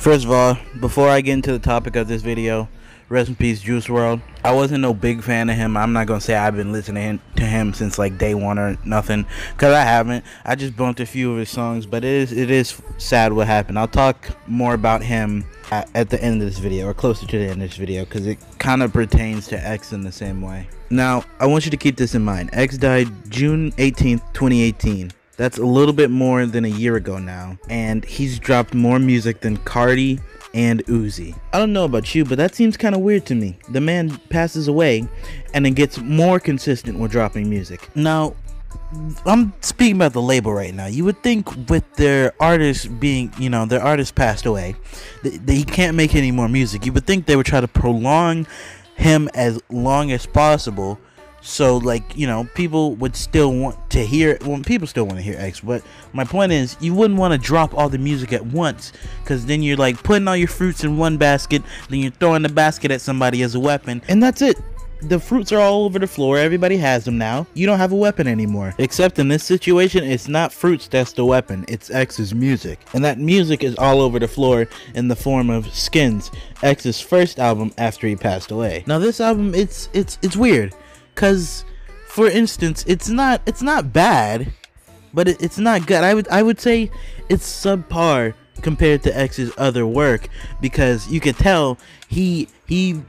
First of all, before I get into the topic of this video, rest in peace Juice Wrld. I wasn't no big fan of him. I'm not gonna say I've been listening to him since like day one or nothing, cause I haven't. I just bumped a few of his songs, but it is sad what happened. I'll talk more about him at the end of this video, or closer to the end of this video, because it kind of pertains to X in the same way. Now, I want you to keep this in mind. X died June 18th, 2018. That's a little bit more than a year ago now, and he's dropped more music than Cardi and Uzi. I don't know about you, but that seems kind of weird to me. The man passes away and then gets more consistent with dropping music. Now, I'm speaking about the label right now. You would think with their artists being, their artist passed away, he can't make any more music. You would think they would try to prolong him as long as possible, so people would still want to hear, well, people still want to hear X, but my point is, you wouldn't want to drop all the music at once, because then you're like putting all your fruits in one basket, then you're throwing the basket at somebody as a weapon, and that's it. The fruits are all over the floor. Everybody has them now. You don't have a weapon anymore. Except in this situation, it's not fruits that's the weapon. It's X's music. And that music is all over the floor in the form of Skins, X's first album after he passed away. Now this album, it's weird. Cause, for instance, it's not bad, but it's not good. I would say it's subpar compared to X's other work, because you could tell he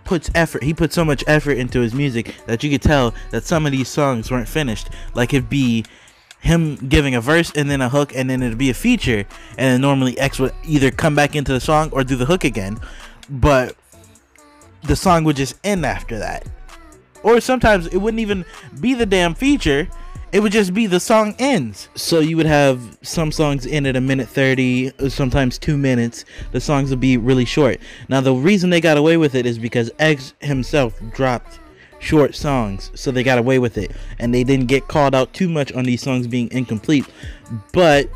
puts effort. He put so much effort into his music that you could tell that some of these songs weren't finished. Like it'd be him giving a verse and then a hook, and then it'd be a feature, and then normally X would either come back into the song or do the hook again, but the song would just end after that. Or sometimes it wouldn't even be the damn feature, it would just be the song ends. So you would have some songs end at 1:30, sometimes 2 minutes. The songs would be really short. Now the reason they got away with it is because X himself dropped short songs, so they got away with it, and they didn't get called out too much on these songs being incomplete. But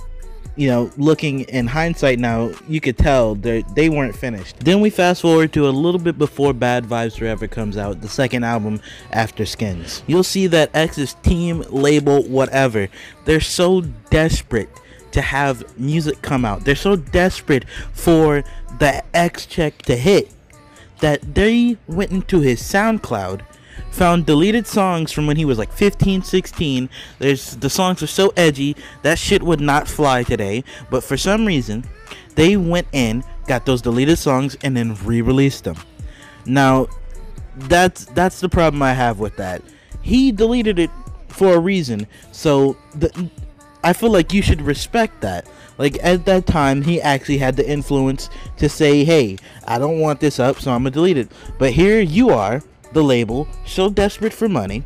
looking in hindsight now, you could tell they weren't finished. Then we fast forward to a little bit before Bad Vibes Forever comes out, the second album after Skins. You'll see that X's team, label, whatever, they're so desperate to have music come out. They're so desperate for the X check to hit that they went into his SoundCloud, found deleted songs from when he was like 15, 16. The songs are so edgy that shit would not fly today, but for some reason they went in, got those deleted songs, and then re-released them. Now that's the problem I have with that. He deleted it for a reason, so I feel like you should respect that. Like at that time, he actually had the influence to say, hey, I don't want this up, so I'm gonna delete it. But here you are, the label, so desperate for money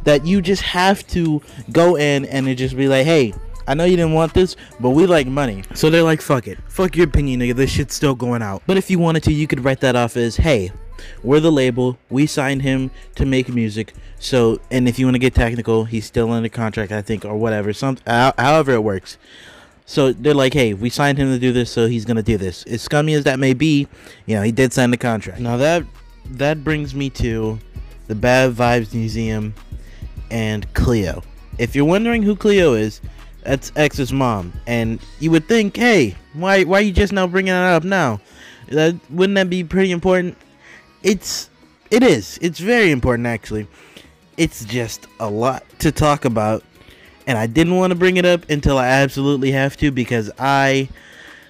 that you just have to go in and it just be like, hey, I know you didn't want this, but we like money. So they're like, fuck it. Fuck your opinion, nigga. This shit's still going out. But if you wanted to, you could write that off as, hey, we're the label. We signed him to make music. So, and if you want to get technical, he's still under contract, I think, or whatever. However it works. So they're like, hey, we signed him to do this, so he's going to do this. As scummy as that may be, he did sign the contract. Now that brings me to the Bad Vibes Museum and Cleo. If you're wondering who Cleo is, that's X's mom. And you would think, hey, why are you just now bringing it up now? Wouldn't that be pretty important? It is. It's very important, actually. It's just a lot to talk about, and I didn't want to bring it up until I absolutely have to, because I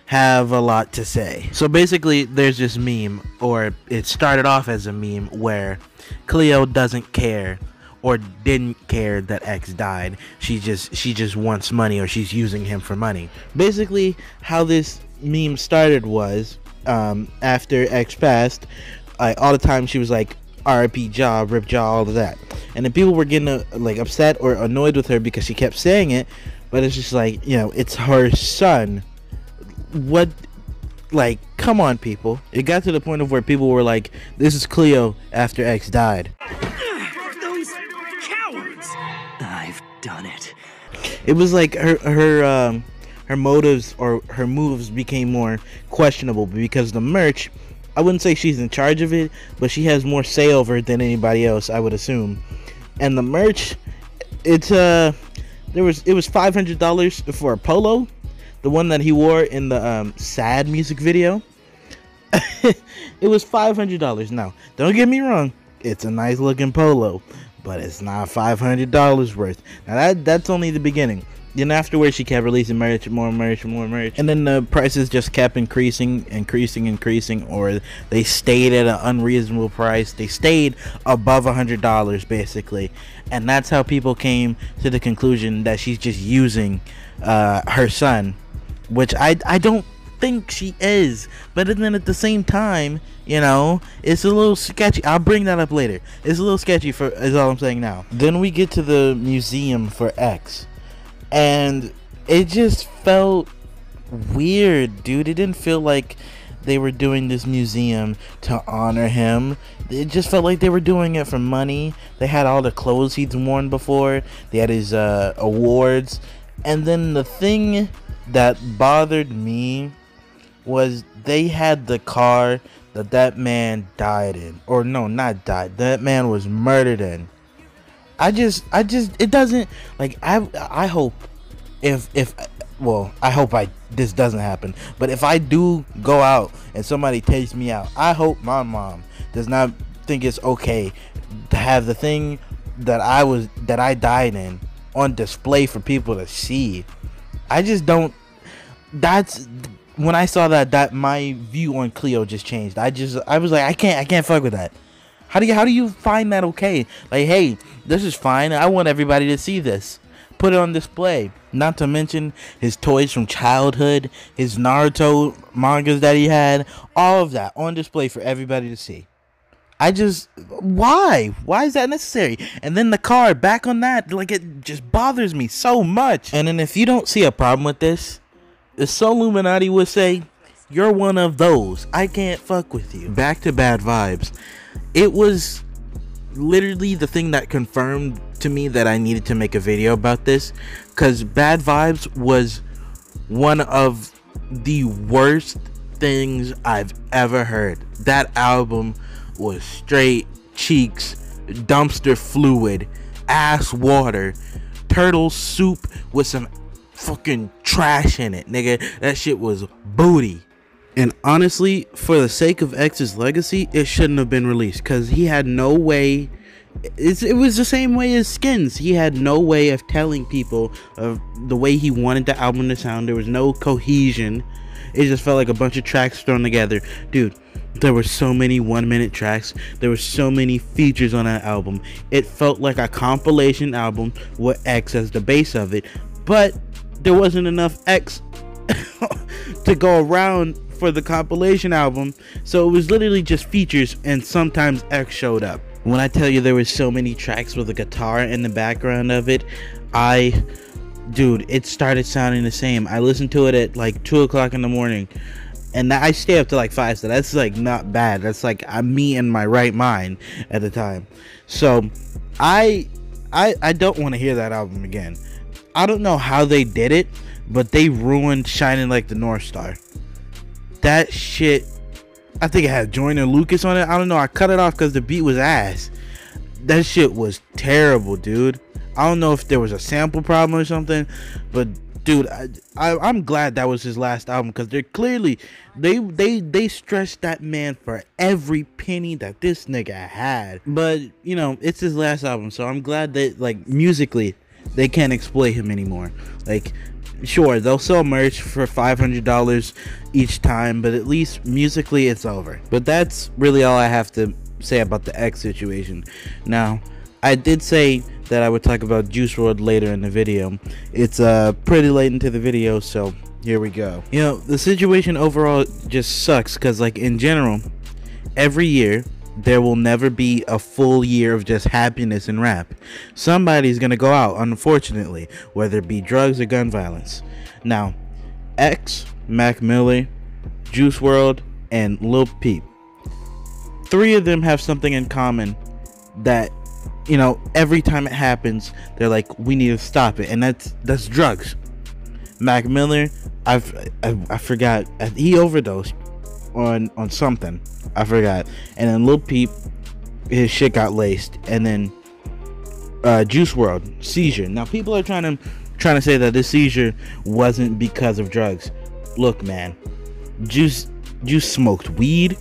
have a lot to say. So basically, there's this meme, or it started off as a meme, where Cleo doesn't care or didn't care that X died. She just wants money, or she's using him for money. Basically, how this meme started was after X passed, all the time she was like, R.I.P Jaw, Rip Jaw, all of that, and then people were getting upset or annoyed with her because she kept saying it. But it's just like, it's her son. What, come on, people. It got to the point of where people were like, this is Cleo after X died. Those cowards! I've done it. It was like her motives or her moves became more questionable, because the merch, I wouldn't say she's in charge of it, but she has more say over it than anybody else, I would assume. And the merch, it was $500 for a polo, the one that he wore in the Sad music video. It was $500. Now, don't get me wrong, it's a nice looking polo, but it's not $500 worth. Now that's only the beginning. Then afterwards, she kept releasing merch, more merch, more merch, and then the prices just kept increasing, or they stayed at an unreasonable price. They stayed above $100 basically, and that's how people came to the conclusion that she's just using her son, which I don't think she is. But then at the same time, you know, it's a little sketchy. I'll bring that up later. It's a little sketchy is all I'm saying now. Then we get to the museum for X. And it just felt weird, dude. It didn't feel like they were doing this museum to honor him. It just felt like they were doing it for money. They had all the clothes he'd worn before. They had his awards. And then the thing that bothered me was they had the car that man died in. Or no, not died. That man was murdered in. It doesn't, like, I hope I hope this doesn't happen, but if I do go out and somebody takes me out, I hope my mom does not think it's okay to have the thing that I died in on display for people to see. I just don't, that's, when I saw that my view on Cleo just changed. I was like, I can't fuck with that. How do you find that okay? Like, hey, this is fine. I want everybody to see this. Put it on display. Not to mention his toys from childhood, his Naruto mangas that he had, all of that on display for everybody to see. Why is that necessary? And then the car, back on that, like, it just bothers me so much. And then if you don't see a problem with this, the Soul Illuminati would say, you're one of those. I can't fuck with you. Back to Bad Vibes. It was literally the thing that confirmed to me that I needed to make a video about this, because Bad Vibes was one of the worst things I've ever heard. That album was straight cheeks, dumpster fluid, ass water, turtle soup with some fucking trash in it, nigga. That shit was booty. And honestly, for the sake of X's legacy, it shouldn't have been released, because he had no way. It was the same way as Skins. He had no way of telling people of the way he wanted the album to sound. There was no cohesion. It just felt like a bunch of tracks thrown together. Dude, there were so many 1-minute tracks. There were so many features on that album. It felt like a compilation album with X as the base of it. But there wasn't enough X to go around for the compilation album, so it was literally just features, and sometimes X showed up. When I tell you there was so many tracks with a guitar in the background of it, dude, it started sounding the same. I listened to it at like 2 o'clock in the morning, and I stay up to like 5, so that's like not bad. That's like I'm me in my right mind at the time. So I don't want to hear that album again. I don't know how they did it, but they ruined Shining Like the North Star. That shit, I think it had Joyner Lucas on it. I don't know. I cut it off because the beat was ass. That shit was terrible, dude. I don't know if there was a sample problem or something, but dude, I'm glad that was his last album, because they're clearly they stretched that man for every penny that this nigga had. But you know, it's his last album, so I'm glad that, like, musically they can't exploit him anymore. Like, sure, they'll sell merch for $500 each time, but at least musically it's over. But that's really all I have to say about the X situation. Now, I did say that I would talk about Juice Wrld later in the video. It's pretty late into the video, so here we go. You know, the situation overall just sucks, because, like, in general, every year there will never be a full year of just happiness in rap. Somebody's gonna go out, unfortunately, whether it be drugs or gun violence. Now, X, Mac Miller, Juice Wrld, and Lil Peep, 3 of them have something in common that, you know, every time it happens, they're like, we need to stop it, and that's drugs. Mac Miller, I forgot, he overdosed on something, I forgot. And then Lil Peep, his shit got laced. And then Juice Wrld, seizure. Now people are trying to say that this seizure wasn't because of drugs. Look, man, Juice Juice smoked weed.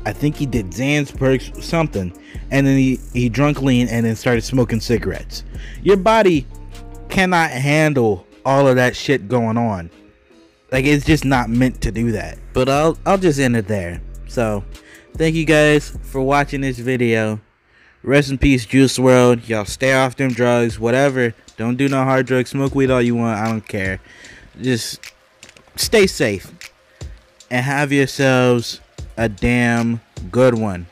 I think he did Xans, perks, something, and then he drunk lean and then started smoking cigarettes. Your body cannot handle all of that shit going on. Like, it's just not meant to do that. But I'll just end it there. So thank you guys for watching this video. Rest in peace, Juice Wrld. Y'all stay off them drugs, whatever. Don't do no hard drugs. Smoke weed all you want. I don't care. Just stay safe and have yourselves a damn good one.